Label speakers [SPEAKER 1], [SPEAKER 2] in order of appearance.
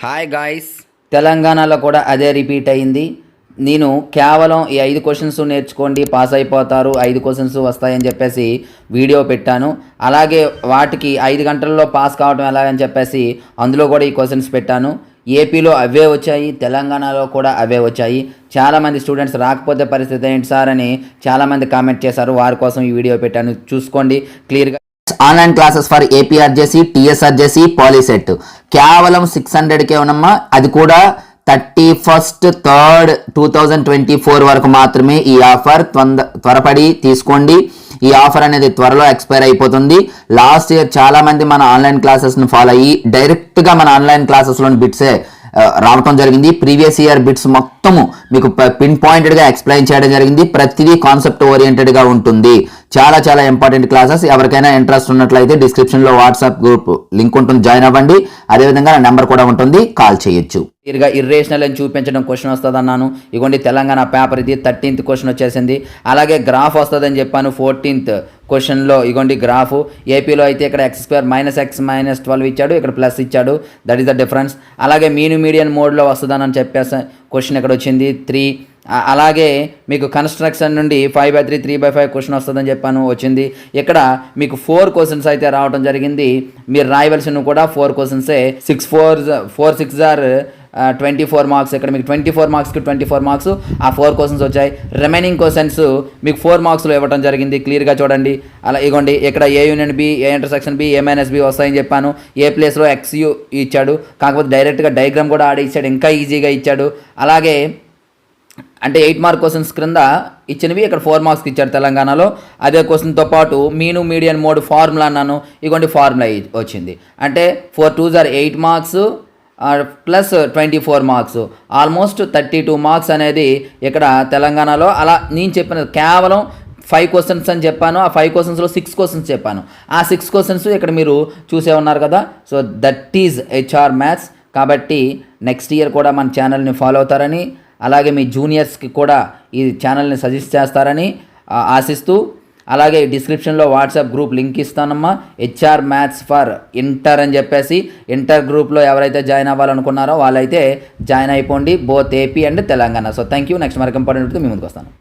[SPEAKER 1] Hi guys, తెలంగాణలో కూడా అదే రిపీట్ అయింది. నేను కేవలం ఈ 5 క్వశ్చన్స్ నేర్చుకోండి పాస్ అయిపోతారు, 5 క్వశ్చన్స్ వస్తాయని చెప్పేసి వీడియో పెట్టాను. అలాగే వాటికి 5 గంటల్లో పాస్ కావడం ఎలాగని చెప్పేసి అందులో కూడా ఈ క్వశ్చన్స్ పెట్టాను. ఏపీలో అవే వచ్చాయి, తెలంగాణలో కూడా అవే వచ్చాయి. చాలామంది స్టూడెంట్స్ రాకపోతే పరిస్థితి ఏంటి సార్ అని చాలామంది కామెంట్ చేశారు. వారి కోసం ఈ వీడియో పెట్టాను, చూసుకోండి క్లియర్గా. Online classes for APRJC, TSRJC, POLYCET కేవలం 600కే ఉన్నమ్మా. అది కూడా 31/3/2024 వరకు మాత్రమే ఈ ఆఫర్. త్వరపడి తీసుకోండి. ఈ ఆఫర్ అనేది త్వరలో ఎక్స్పైర్ అయిపోతుంది. లాస్ట్ ఇయర్ చాలా మంది మన ఆన్లైన్ క్లాసెస్ని ఫాలో అయ్యి డైరెక్ట్గా మన ఆన్లైన్ క్లాసెస్లోని బిట్సే రావటం జరిగింది. ప్రీవియస్ ఇయర్ బిట్స్ మొత్తము మీకు పిన్ పాయింటెడ్గా ఎక్స్ప్లెయిన్ చేయడం జరిగింది. ప్రతిదీ కాన్సెప్ట్ ఓరియంటెడ్గా ఉంటుంది. చాలా చాలా ఇంపార్టెంట్ క్లాసెస్. ఎవరికైనా ఇంట్రెస్ట్ ఉన్నట్లయితే డిస్క్రిప్షన్లో వాట్సాప్ గ్రూప్ లింక్ ఉంటుంది, జాయిన్ అవ్వండి. అదేవిధంగా నా నెంబర్ కూడా ఉంటుంది, కాల్ చేయొచ్చు. క్లియర్గా ఇర్రేషనల్ అని చూపించడం క్వశ్చన్ వస్తుంది అన్నాను. ఇగోండి తెలంగాణ పేపర్ ఇది 13th క్వశ్చన్ వచ్చేసింది. అలాగే గ్రాఫ్ వస్తుందని చెప్పాను 14th క్వశ్చన్లో. ఇగోండి గ్రాఫ్. ఏపీలో అయితే ఇక్కడ x² - x - 12 ఇచ్చాడు, ఇక్కడ ప్లస్ ఇచ్చాడు. That is the difference. అలాగే మీడియన్ మోడ్లో వస్తుందని చెప్పేసి క్వశ్చన్ ఇక్కడ వచ్చింది 3. అలాగే మీకు కన్స్ట్రక్షన్ నుండి 5/3 3/5 క్వశ్చన్ వస్తుందని చెప్పాను, వచ్చింది. ఇక్కడ మీకు 4 క్వశ్చన్స్ అయితే రావడం జరిగింది. మీరు రాయవలసినవి కూడా 4 క్వశ్చన్సే. 4 6 ఆర్ 24 మార్క్స్. ఇక్కడ మీకు 24 మార్క్స్కి 24 మార్క్స్. ఆ 4 క్వశ్చన్స్ వచ్చాయి. రిమైనింగ్ క్వశ్చన్స్ మీకు 4 మార్క్స్లో ఇవ్వడం జరిగింది. క్లియర్గా చూడండి. అలా ఇగోండి ఇక్కడ A union B, A intersection B, A - B వస్తాయని చెప్పాను. ఏ ప్లేస్లో XU ఇచ్చాడు, కాకపోతే డైరెక్ట్గా డయాగ్రామ్ కూడా ఆడి ఇచ్చాడు, ఇంకా ఈజీగా ఇచ్చాడు. అలాగే అంటే 8 మార్క్ క్వశ్చన్స్ క్రింద ఇచ్చినవి ఇక్కడ 4 మార్క్స్కి ఇచ్చాడు తెలంగాణలో. అదే క్వశ్చన్తో పాటు మీడియన్ మోడ్ ఫార్ములా అన్నాను. ఇగోండి ఫార్ములా వచ్చింది. అంటే 4 2s or 8 marks plus 24 marks, almost 32 marks అనేది ఇక్కడ తెలంగాణలో. అలా నేను చెప్పిన కేవలం 5 క్వశ్చన్స్ అని చెప్పాను. ఆ 5 క్వశ్చన్స్లో 6 క్వశ్చన్స్ చెప్పాను. ఆ 6 క్వశ్చన్స్ ఇక్కడ మీరు చూసే ఉన్నారు కదా. So that is HR maths. కాబట్టి నెక్స్ట్ ఇయర్ కూడా మన ఛానల్ని ఫాలో అవుతారని, అలాగే మీ జూనియర్స్కి కూడా ఈ ఛానల్ని సజెస్ట్ చేస్తారని ఆశిస్తూ, అలాగే డిస్క్రిప్షన్లో వాట్సాప్ గ్రూప్ లింక్ ఇస్తానమ్మా. HR మ్యాథ్స్ ఫర్ ఇంటర్ అని చెప్పేసి ఇంటర్ గ్రూప్లో ఎవరైతే జాయిన్ అవ్వాలనుకున్నారో వాళ్ళైతే జాయిన్ అయిపోండి, both AP and Telangana. So thank you. Next మరొక ఇంపార్టెంట్ మీ ముందుకు వస్తాను.